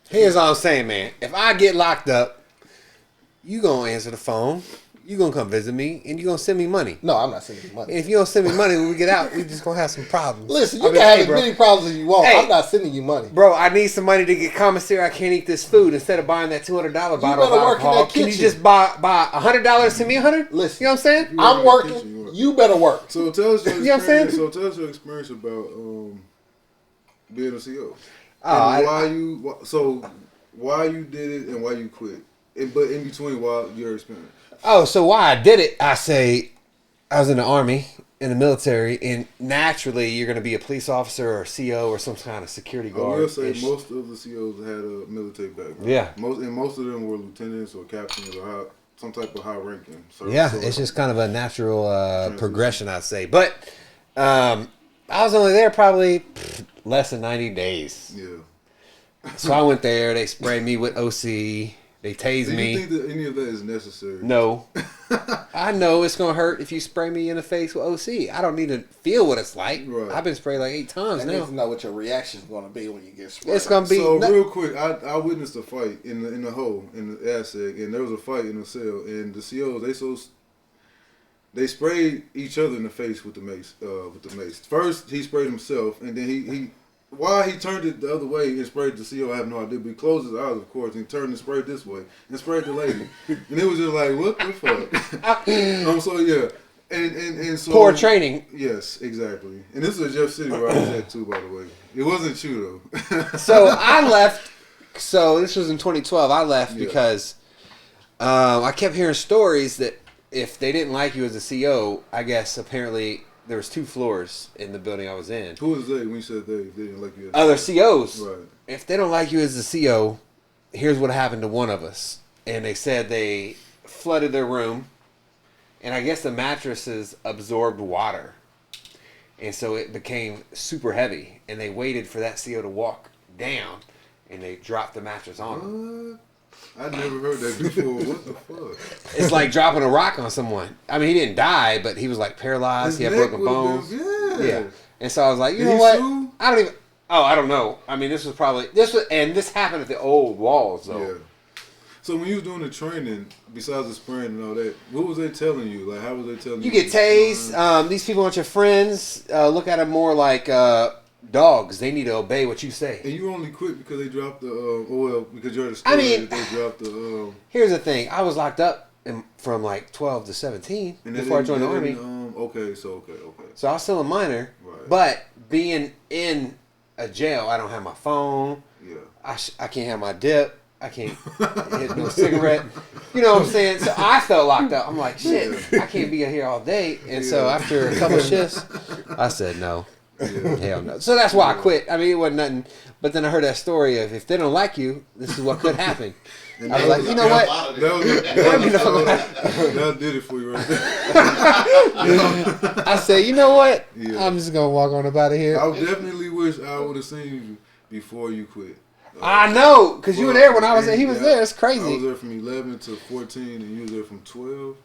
Here's all I'm saying, man. If I get locked up, you gonna answer the phone. You gonna come visit me, and you gonna send me money.
No, I'm not sending you money.
And if you don't send me money when we get out, we just gonna have some problems.
Listen, you can have as many problems as you want.
Hey,
I'm not sending you money.
Bro, I need some money to get commissary. I can't eat this food. Instead of buying that $200 bottle of alcohol, can you just buy $100, send me $100?
Listen,
you know what I'm saying?
I'm working. You better work.
So tell us your
You know what I'm saying?
experience. So tell us your experience about being a CEO. Why you did it and why you quit. But in between, your experience.
Oh, so why I did it? I say I was in the Army. in the military, and naturally you're going to be a police officer or CO or some kind of security
I
guard.
will say most of the COs had a military background.
Yeah.
Most of them were lieutenants or captains or some type of high ranking.
Yeah, it's just kind of a natural progression, I'd say. But I was only there probably less than 90 days.
Yeah.
So I went there. They sprayed me with OC. They tased
Do you
me.
think that any of that is necessary?
No. I know it's going to hurt if you spray me in the face with OC. I don't need to feel what it's like.
Right.
I've been sprayed like 8 times
I
now.
need to know what your reaction is going to be when you get sprayed.
It's going to be...
So real quick, I witnessed a fight in the hole in the ASEG, and there was a fight in the cell, and the COs they sprayed each other in the face with the mace. First he sprayed himself, and then he while he turned it the other way and sprayed the CO, I have no idea, but he closed his eyes, of course, and he turned and sprayed this way and sprayed the lady, and it was just like, what the fuck? So yeah. And so
Poor training.
Yes, exactly. And this was Jeff City where I was at too, by the way. It wasn't you though.
So I left. So this was in 2012. I left because I kept hearing stories that if they didn't like you as a CO, I guess apparently there was 2 floors in the building I was in.
Who was they when you said they didn't like you?
Other COs.
Right.
If they don't like you as a CO, here's what happened to one of us. And they said they flooded their room, and I guess the mattresses absorbed water. And so it became super heavy, and they waited for that CO to walk down, and they dropped the mattress on him.
What? I never heard that before. What the fuck?
It's like dropping a rock on someone. I mean, he didn't die, but he was like paralyzed. He had broken bones. Yeah. And so I was like, you know what?
Sue?
I don't even. Oh, I don't know. I mean, this this happened at the old walls though.
Yeah. So when you was doing the training, besides the spraying and all that, what was they telling you? Like, how was they telling you?
You get tased. These people aren't your friends. Look at them more like dogs. They need to obey what you say.
And you only quit because they dropped the oil because you're at the
I mean,
they dropped the.
Here's the thing. I was locked up from like 12 to 17 before I joined the army.
Okay. So
I was still a minor.
Right.
But being in a jail, I don't have my phone.
Yeah.
I can't have my dip. I can't hit no cigarette. You know what I'm saying? So I felt locked up. I'm like, shit, I can't be here all day. And so after a couple shifts, I said no.
Yeah.
Hell no. So that's why I quit. I mean, it wasn't nothing. But then I heard that story of if they don't like you, this is what could happen. I was like, you know what?
That did it for you right there.
I said, you know what?
Yeah.
I'm just going to walk on up out of here.
I definitely wish I would have seen you before you quit.
I know, because you were there when I was there. He was there. It's crazy.
I was there from 11 to 14, and you was there from 12.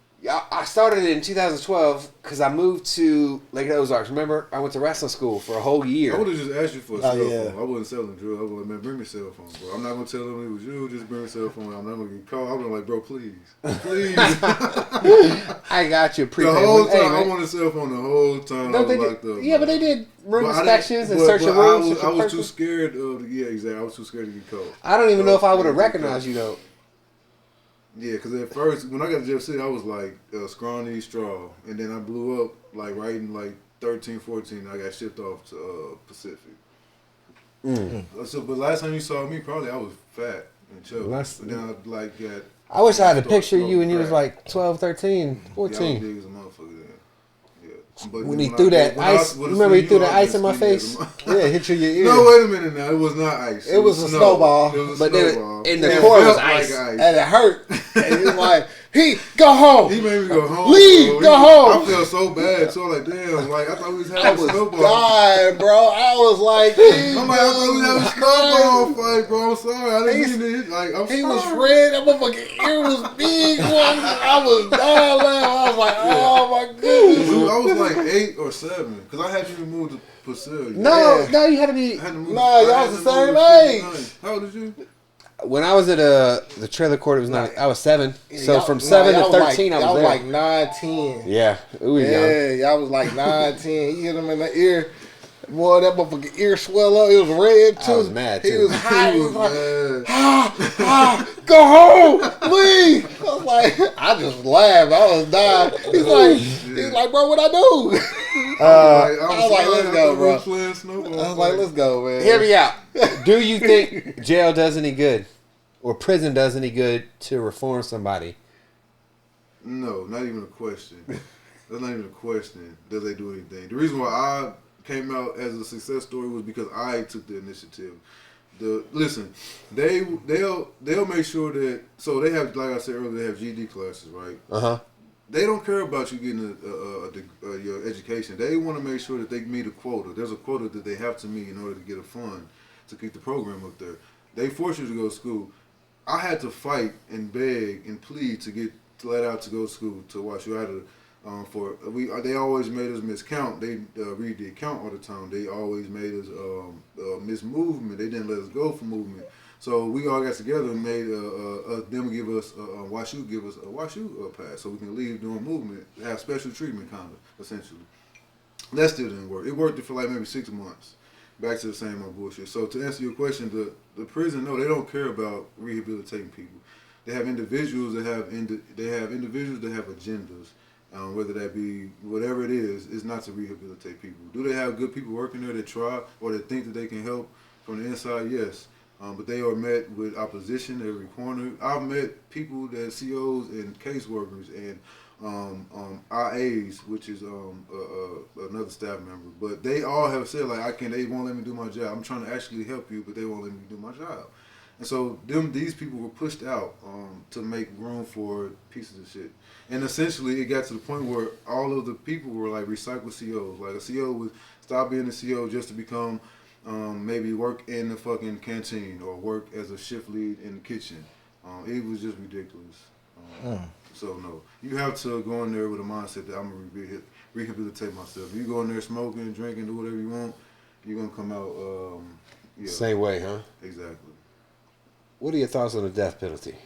I started in 2012 because I moved to Lake Ozarks. Remember, I went to wrestling school for a whole year.
I would have just asked you for a cell
yeah.
phone. I wasn't selling drugs. I was like, man, bring me a cell phone, bro. I'm not going to tell them it was you. Just bring me a cell phone. I'm not going to get called. I was like, bro, please. Please.
I got you.
The whole time. I wanted a cell phone the whole time I was locked up.
Yeah, but they did room inspections and search of rooms.
I was too scared of, exactly. I was too scared to get caught.
I don't even know if I would have recognized you, though.
Yeah, because at first, when I got to Jeff City, I was like scrawny straw. And then I blew up like right in like 13, 14. I got shipped off to Pacific. So, but last time you saw me, probably I was fat and chubby. But then I like got...
I wish I had a picture of you when you was like 12, 13, 14.
Yeah, I was big as a motherfucker then. But
when he threw that ice, remember he threw the ice in my face? Yeah, hit you in your ear.
No, wait a minute now. It was not ice.
It was a snowball.
It was a
but
snowball.
in the core was ice.
And it hurt. And he was like, go home.
He made me go home.
Leave, go home.
I felt so bad. So like, damn, like I thought we was having
I was
a snowball.
dying, bro. I was like,
I'm like, I thought we was having a snowball fight, bro. I'm sorry. I didn't mean to hit. Like, I'm sorry.
he was red. That motherfucking ear was big. I was dying laughing. I was like, oh my goodness.
Dude, I was like 8 or 7 because I had you to move to Purcell.
No,
Yeah.
no, you had to be.
I had to move.
Nah, y'all
I had
was
to
the
move
same
to
age.
59. How old is you?
When I was at the trailer court, it was not. I was 7. So
Y'all-
from 7
y'all
to
was
13,
like,
I was
y'all
there.
like 9, 10.
Yeah, we was young.
Yeah, y'all was like 9, 10. He hit him in the ear. Boy, that motherfucking ear swell up. It was red too.
I was mad,
He
too.
was hot. He
He
was
was
like,
mad.
go home, leave. I was like, I just laughed. I was dying. He's like, bro, what I do?
I
was like, let's go, bro.
I was
like, let's go, man.
Hear me out. Do you think jail does any good, or prison does any good to reform somebody?
No, not even a question. That's not even a question. Does they do anything? The reason why I came out as a success story was because I took the initiative. They'll make sure that, so they have, like I said earlier, they have GD classes, right? They don't care about you getting your education. They want to make sure that they meet a quota. There's a quota that they have to meet in order to get a fund to keep the program up there. They force you to go to school. I had to fight and beg and plead to get let out to go to school to watch you. I had to they always made us miscount. They read the account all the time. They always made us miss movement. They didn't let us go for movement. So we all got together and made them give us WashU give us a WashU pass so we can leave doing movement, have special treatment kind of essentially. That still didn't work. It worked for like maybe 6 months. Back to the same old bullshit. So to answer your question, the prison, no, they don't care about rehabilitating people. They have individuals that have individuals that have agendas. Whether that be whatever it is, it's not to rehabilitate people. Do they have good people working there that try or that think that they can help from the inside? Yes. But they are met with opposition every corner. I've met people that COs and caseworkers and IAs, which is another staff member. But they all have said like, they won't let me do my job. I'm trying to actually help you, but they won't let me do my job. And so these people were pushed out to make room for pieces of shit. And essentially it got to the point where all of the people were like recycled COs. Like a CO would stop being a CO just to become maybe work in the fucking canteen or work as a shift lead in the kitchen. It was just ridiculous. So no, you have to go in there with a mindset that I'm going to rehabilitate myself. If you go in there smoking, drinking, do whatever you want, you're going to come out
same way, huh?
Exactly.
What are your thoughts on the death penalty?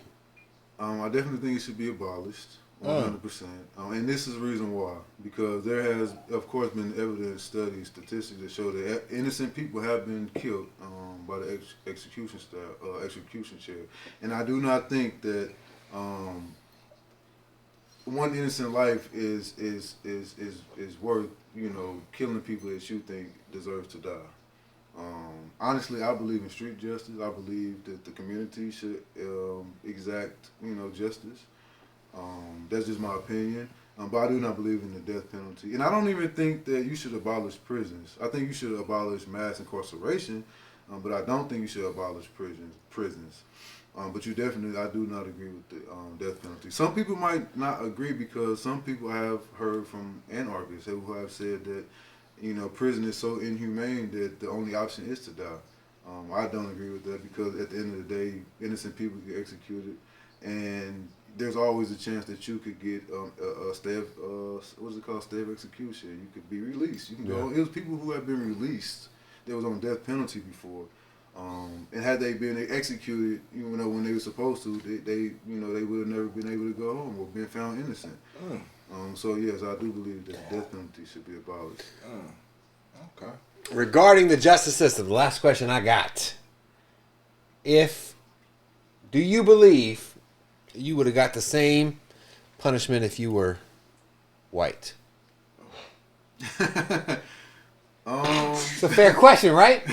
I definitely think it should be abolished, 100%. And this is the reason why. Because there has, of course, been evidence, studies, statistics that show that innocent people have been killed by the execution chair. And I do not think that one innocent life is worth, killing people that you think deserve to die. Honestly, I believe in street justice. I believe that the community should exact, justice. That's just my opinion. But I do not believe in the death penalty. And I don't even think that you should abolish prisons. I think you should abolish mass incarceration, but I don't think you should abolish prisons. But I do not agree with the death penalty. Some people might not agree because some people I have heard from anarchists who have said that prison is so inhumane that the only option is to die. I don't agree with that because at the end of the day, innocent people get executed, and there's always a chance that you could get a stay of stay of execution. You could be released. You can go. It was people who have been released that was on death penalty before, and had they been executed, when they were supposed to, they would have never been able to go home or been found innocent. So yes, I do believe that the death penalty should be abolished.
Okay.
Regarding the justice system, the last question I got. Do you believe you would have got the same punishment if you were white? It's a fair question, right?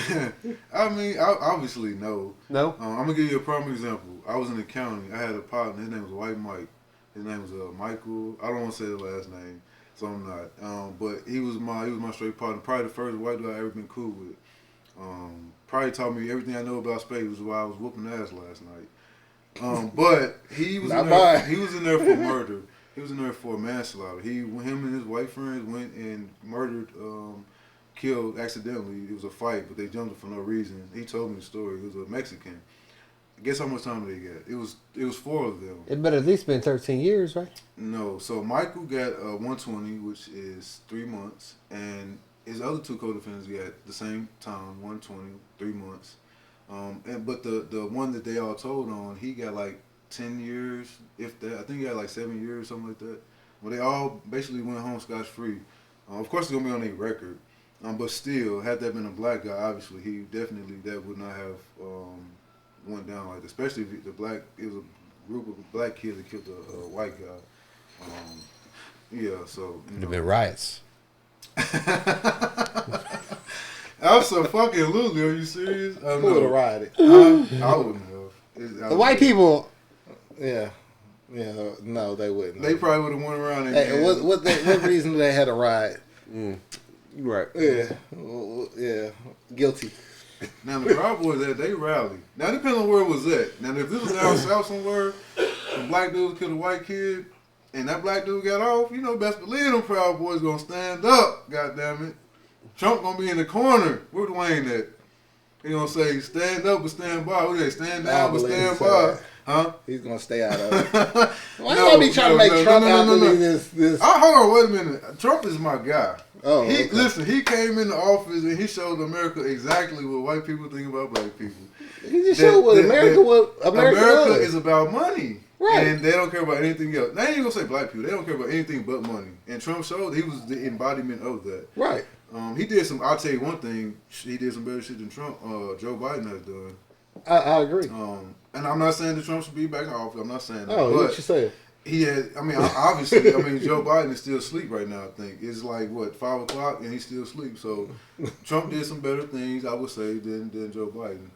I mean, obviously no.
No?
I'm going to give you a prime example. I was in the county. I had a partner. His name was White Mike. His name was Michael. I don't want to say the last name, so I'm not. But he was my straight partner. Probably the first white dude I ever been cool with. Probably taught me everything I know about space, which is why I was whooping ass last night. But he was in there for murder. He was in there for manslaughter. Him and his white friends went and murdered, killed accidentally. It was a fight, but they jumped him for no reason. He told me the story. He was a Mexican. Guess how much time they got? It was 4 of them.
It better at least been 13 years, right?
No. So Michael got 120, which is 3 months, and his other 2 co-defendants got the same time, 120, 3 months. But the one that they all told on, he got like 10 years, if that. I think he got like 7 years, something like that. Well, they all basically went home scotch-free. Of course, it's gonna be on their record. But still, had that been a black guy, obviously, that would not have went down like that. Especially if it was a group of black kids that killed a white guy. So
Would have been riots.
Absolutely. Are you serious?
Who would have rioted?
I wouldn't have.
The white people.
Yeah. Yeah, no, they wouldn't.
They probably would have went around and
Hey, what reason do they had to ride?
Right.
Yeah, guilty.
Now the Proud Boys, they rally. Now it depends on where it was at. Now if this was down south somewhere, the black dude killed a white kid, and that black dude got off, you know, best believe them Proud Boys gonna stand up. God damn it, Trump gonna be in the corner. Where Dwayne at? He gonna say stand up but stand by. What they stand down but stand by? Huh?
He's gonna stay out of it. Why you gonna be trying to make Trump out to be this?
Hold on, wait a minute. Trump is my guy.
Oh, okay.
Listen, he came in the office and he showed America exactly what white people think about black people.
He just showed what America
is about money.
Right.
And they don't care about anything else. They ain't gonna say black people. They don't care about anything but money. And Trump showed he was the embodiment of that.
Right.
He did some. I'll tell you one thing. He did some better shit than Trump. Joe Biden has done.
I agree.
And I'm not saying that Trump should be back in office. I'm not saying that.
Oh,
but
what you saying?
he had. I mean, obviously. I mean, Joe Biden is still asleep right now. I think it's like what 5 o'clock, and he's still asleep. So Trump did some better things, I would say, than Joe Biden.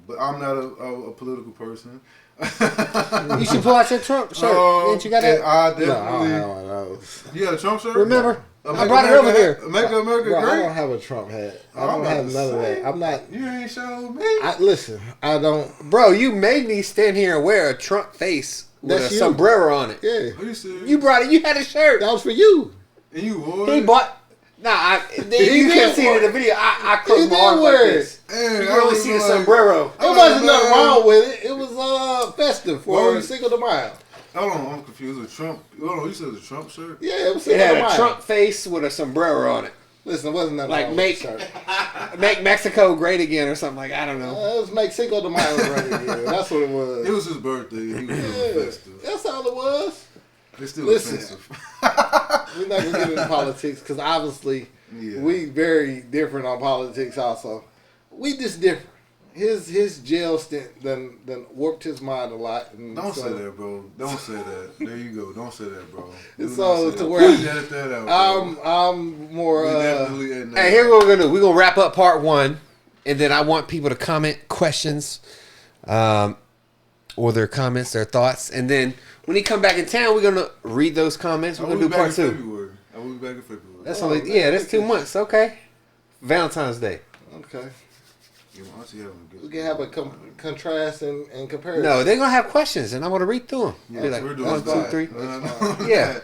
But I'm not a political person.
You should pull out your Trump shirt. Didn't you got that?
I definitely.
No.
You got a Trump shirt?
Remember?
Make
I brought it
America
over here.
Make America
Bro,
great.
I don't have a Trump hat. I don't have none of that. I'm not.
You ain't showed me.
Listen, I don't.
Bro, you made me stand here and wear a Trump face with
That's
a
you.
sombrero on it.
Yeah,
Are you serious?
You brought it. You had a shirt.
that was for you.
And you wore
He
it?
bought. Nah, you
did
can't see it in the
wear
video. I closed
He
my
did
arms like
wear
this.
Hey,
You
I
can only
was
see the
like-
sombrero.
It wasn't nothing
man.
wrong with it. It was festive for
Well,
Cinco de Mayo.
Hold on, I'm confused. A Trump? Hold on, you said a Trump shirt?
Yeah, it was
It
Cinco
had
de
a
Mayo.
Trump face with a sombrero on it.
Listen, it wasn't nothing
Like
wrong
make
with the shirt.
make Mexico great again or something like I don't know.
It was make Cinco de Mayo right again. That's what it was.
It was his birthday. He was feeling festive.
That's all it was.
It's still
Listen.
offensive.
We're not gonna get into politics because obviously
Yeah.
we very different on politics. Also, we just different. His jail stint done warped his mind a lot. And
Don't
so,
say that, bro. Don't say that. There you go. Don't say that, bro.
And
Do
so
not say
to
that.
where-
Please edit that out, bro.
I'm more.
We definitely edit that
Hey, here's what we're gonna do. We're gonna wrap up part 1, and then I want people to comment questions, or their comments, their thoughts, and then when he come back in town, we're gonna read those comments. We're
I will
gonna
be
do
back
part
in
2.
February. I will be back in February.
That's
Oh,
only
man,
that's 2 months. Okay, Valentine's Day.
Okay,
Yeah, my auntie having a good
we can have a contrast and comparison.
No, they're gonna have questions, and I want to read through them.
Yeah,
Be like
we're doing
1, 2,
that.
3.
No.
Yeah.